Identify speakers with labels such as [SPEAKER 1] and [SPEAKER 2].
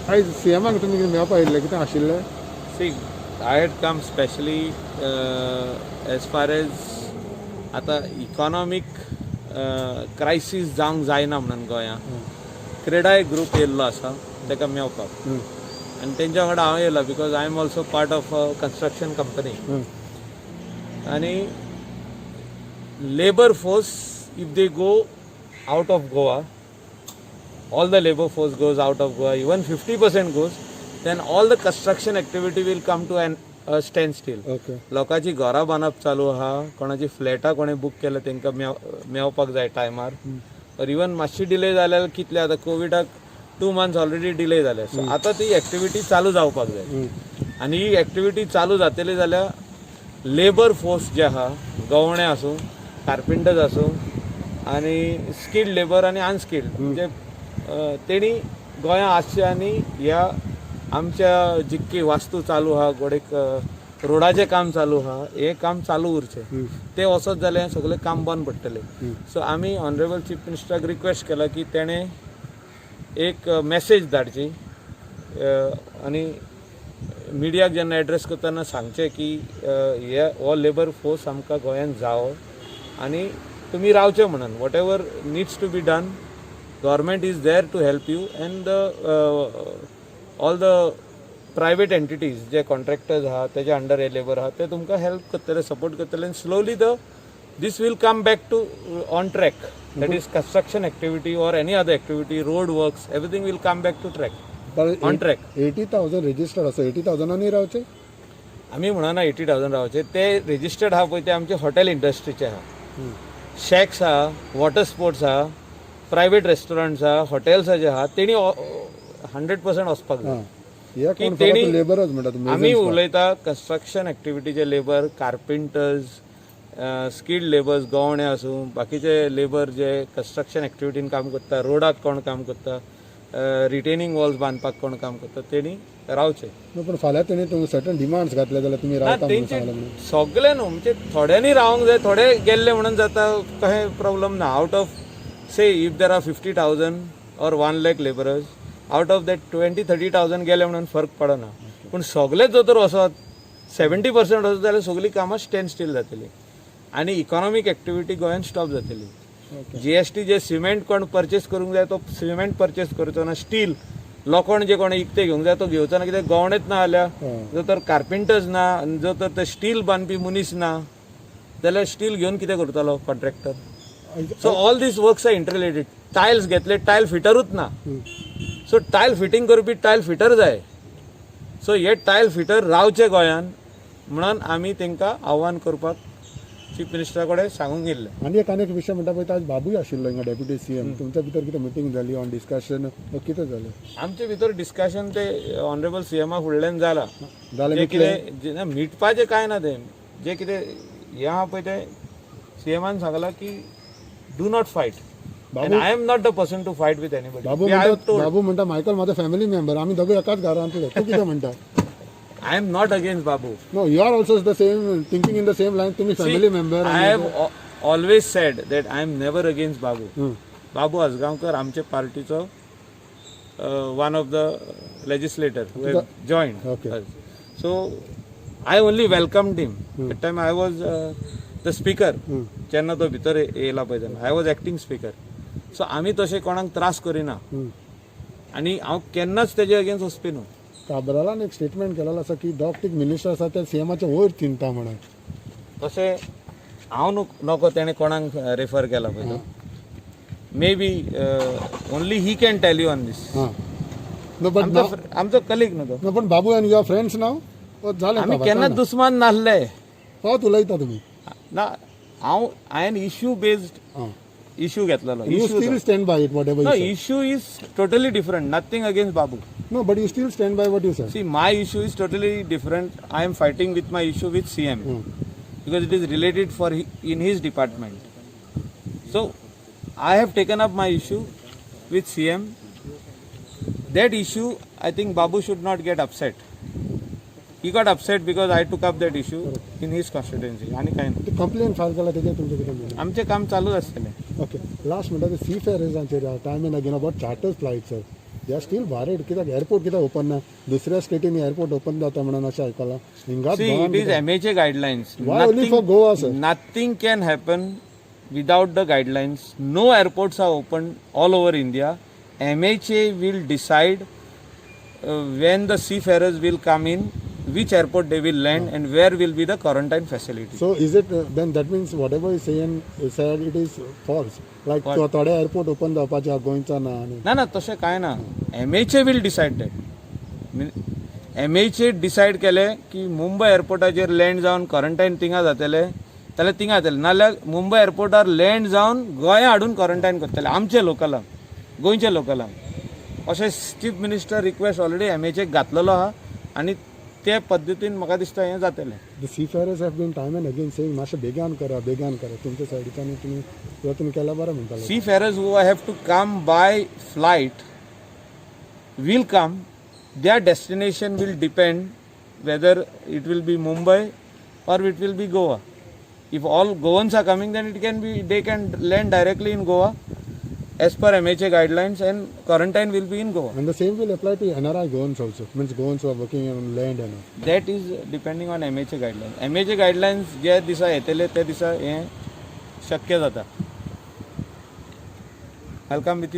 [SPEAKER 1] आयज सीएमाक तुमी मेळपाक आयिल्ले कितें आशिल्लें?
[SPEAKER 2] See, I had come specially as far as आता इकॉनॉमिक क्रायसीस जावंक जायना म्हणून गोंयांत क्रेडाय ग्रूप येयल्लो आसा ताका मेळपाक आनी तेंच्या वांगडा हांव येयला because I am also part of a construction company आनी labour force if they go out of Goa all the labor force goes out of Goa, even 50% goes, then all the construction activity will come to a standstill.
[SPEAKER 1] Okay.
[SPEAKER 2] लोकांची घरां बांदप चालू आहा, कोणाची फ्लॅटां कोणें book केल्या तांकां मेळपाक जाय टायमार, और इवन मातशी डिले जाल्यार कितले आतां कोविडाक 2 months ऑलरेडी डिले जाले, सो आतां ती एक्टिविटी चालू जावपाक जाय. आनी ही एक्टिविटी चालू जातली जाल्यार लेबर फोर्स जे आहा, गवणे आसूं, कार्पेंटर्स आसूं, आनी स्किल्ड लेबर आनी अनस्किल्ड म्हणजे तेणी गोंयांत आसचे आनी ह्या आमच्या जितकी वास्तू चालू आहा गोडेक रोडाचें काम चालू आहा हें काम चालू उरचें तें वचत जाल्यार सगळें काम बंद पडटलें. सो आमी ऑनरेबल चीफ मिनिस्टराक रिक्वेस्ट केला की तेणें एक मॅसेज धाडची आनी मिडियाक जेन्ना एड्रेस करतना सांगचें की हो लेबर फोर्स आमकां गोंयांत जावो आनी तुमी रावचें म्हणून whatever needs to be done government is there to help you and all the private entities जे contractors आहा तेजे अंडर हे लेबर आहा ते तुमकां हेल्प करतले सपोर्ट करतले and slowly this will come back to on track, that is construction activity or any other activity, road works, everything will come back to track on track.
[SPEAKER 1] 80,000 registered आसा, 80,000 रावचे?
[SPEAKER 2] आमी म्हणना 80,000 रावचे, ते रजिस्टर्ड आहा पळय ते आमचे हॉटेल इंडस्ट्रीचे आहा, शॅक्स आहा, वॉटर स्पोर्ट्स आहा, प्रायवेट रेस्टॉरंट्स आहा, हॉटेल्स जे आहा तेणी 100% वचपाक जाय की तेणी
[SPEAKER 1] लेबरच म्हणटा.
[SPEAKER 2] आमी उलयता कन्स्ट्रक्शन एक्टिविटीचे लेबर, कार्पेंटर्स, स्किल्ड लेबर्स, गवणे आसूं, बाकीचे लेबर जे कन्स्ट्रक्शन एक्टिविटीन काम करता, रोडाक कोण काम करता, रिटेनिंग वॉल्स बांदपाक कोण काम करता तेणी रावचे.
[SPEAKER 1] पण फाल्यां तेणी सर्टन डिमांड्स घातले जाल्यार तुमी रावता म्हणून सांगलें म्हणून
[SPEAKER 2] सगळे न्हू म्हणजे थोड्यांनी रावंक जाय, थोडे गेल्ले म्हणून जाता काय प्रॉब्लेम ना. Out of say if there are 50,000 or 1 lakh laborers, out of that 20-30,000 गेले म्हणून फरक पडना, पूण सगळेच जर तर वचत 70% वचत जाल्यार सगळीं कामां स्टँड स्टील जातली आनी इकॉनॉमीक एक्टिविटी गोंयांत स्टॉप जातली. GST जे सिमेंट कोण परचेस करूंक जाय तो सिमेंट परचेस करचो ना, स्टील लोखंड जे कोण इकते घेवंक जाय तो घेवचो ना, कित्याक गवणेच ना जाल्यार जर तर कार्पेंटर्स ना, जर तर ते स्टील बांदपी मनीस ना जाल्यार स्टील घेवन कितें करतलो contractor. So all these works are interrelated. Tiles घेतले, टायल फिटरूच ना, सो टायल फिटींग करपी टायल फिटर जाय. सो हे टायल फिटर रावचे गोंयांत म्हणून आमी तांकां आव्हान करपाक चीफ मिनिस्टरा कडेन सांगूंक गेल्ले.
[SPEAKER 1] आनी एक विशय म्हणटा पळय आज बाबूय आशिल्लो हिंगा डेप्युटी सीएम, तुमच्या भितर कितें मिटींग जाली ऑन डिस्कशन कितें जालें?
[SPEAKER 2] आमचे भितर डिस्कशन ते ऑनरेबल सीएमा फुडल्यान जालां.
[SPEAKER 1] जालें
[SPEAKER 2] कितें मिटपाचें कांय ना, तें जें कितें हें आहा पळय तें सीएमान सांगलां की do not fight and I am not the person to fight with anybody.
[SPEAKER 1] बाबू म्हणटा मायकल माझा फॅमिली मेंबर, आम्ही दोघे एकाच घरांतले. तू कितें म्हणटा?
[SPEAKER 2] I am not against Babu.
[SPEAKER 1] No, you are also the same thinking in the same line. तुम्ही family member.
[SPEAKER 2] I have always said that I am never against Babu. बाबू आसगांवकर आमचे पार्टीचो one of the legislator who have joined.
[SPEAKER 1] Okay.
[SPEAKER 2] So I only welcomed him. That time I was the speaker. जेन्ना तो भितर येयला पळय तेन्ना I was acting speaker. So आमी तशें कोणाक त्रास करिना आनी हांव केन्नाच तेजे अगेन्स्ट वचपी न्हू.
[SPEAKER 1] काबरालान एक स्टेटमेंट केलेलो आसा की डॉक्टर मिनिस्टर आसा ते सीएमाच्या वयर चिंता म्हणून. तशें
[SPEAKER 2] हांव नको तेणें कोणाक रेफर केला पळय तो. May be only he can tell you on this. आमचो कलीग न्हू तो.
[SPEAKER 1] पण बाबू एंड युअर फ्रेंड्स नाव जालें.
[SPEAKER 2] आमी केन्नाच दुस्मान नासले.
[SPEAKER 1] पावत उलयता तुमी
[SPEAKER 2] ना. हांवें इश्यू बेस्ड इश्यू घेतलेलो.
[SPEAKER 1] You still stand by it, whatever you
[SPEAKER 2] No,
[SPEAKER 1] said.
[SPEAKER 2] issue is totally different. Nothing against Babu.
[SPEAKER 1] No, but you still stand by what you said.
[SPEAKER 2] See, my issue is totally different. I am fighting with my issue with CM because it is related for in his department. So, I have taken up my issue with CM. That issue, I think Babu should not get upset. He got upset because I took up that issue in his constituency. आणि काय नाही.
[SPEAKER 1] Complaint file केला त्याचे तुमचे किती म्हणणं?
[SPEAKER 2] आमचे काम चालू असतले.
[SPEAKER 1] ओके. लास्ट म्हणटा sea fare is on time and again about charters flight sir. They are still worried कित्याक एअरपोर्ट कित्याक ओपन ना दुसऱ्या स्टेटीनी एअरपोर्ट ओपन जाता म्हणून अशें आयकलां हिंगाच
[SPEAKER 2] See, it is MHA guidelines.
[SPEAKER 1] Why only for Goa, sir?
[SPEAKER 2] Nothing can happen without the guidelines. No airports are open all over India. MHA will decide when the seafarers will come in, which airport they will land, and where will be the quarantine facility.
[SPEAKER 1] So is it then that means whatever is said it is false like
[SPEAKER 2] What?
[SPEAKER 1] थोडे airport open जावपाचे आहा गोंयचा ना आनी
[SPEAKER 2] ना तशें कांय ना. MHA will decide that. MHA decide केले की मुंबय एअरपोर्टाचेर लँड जावन क्वॉरंटायन थिंगा जातले जाल्यार थिंगा जातले नाल्यार मुंबय एअरपोर्टार लँड जावन गोंया हाडून क्वॉरंटायन करतले आमचे लोकलांक गोंयचे लोकलांक अशें chief minister request already MHA घातलेलो आहा आनी ते पद्दतीन म्हाका दिसता हें जातलें.
[SPEAKER 1] The seafarers have been time and again saying मातशें बेगान करा तुमच्या सायडीच्यान तुमी यत्न केल्यार बरें म्हणटाले.
[SPEAKER 2] Seafarers who have to come by flight will come. Their destination will depend whether it will be Mumbai or it will be Goa. If all Goans are coming, then they can land directly in Goa as per MHA guidelines, and quarantine will be in Goa.
[SPEAKER 1] And the same will apply to NRI Goans also, means Goans who are working on land and all.
[SPEAKER 2] That is depending on MHA guidelines. MHA guidelines जे दिसा येतले ते दिसा हें शक्य जाता. I'll come with you.